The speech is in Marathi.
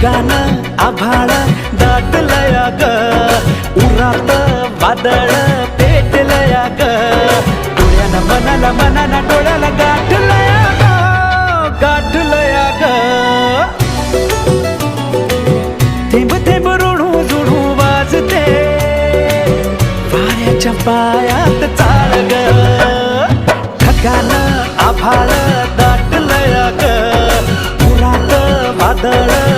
ढगानं आभाळ दाटलया ग, उरात वादळ पेटलया ग, डोळ्यानं मनाला मनाला डोळ्याला गाठलया ग, गाठलया ग. थेंब थेंब ऋणू जुळू वाजते वाऱ्याच्या पायात चाळ ग, ढगानं आभाळ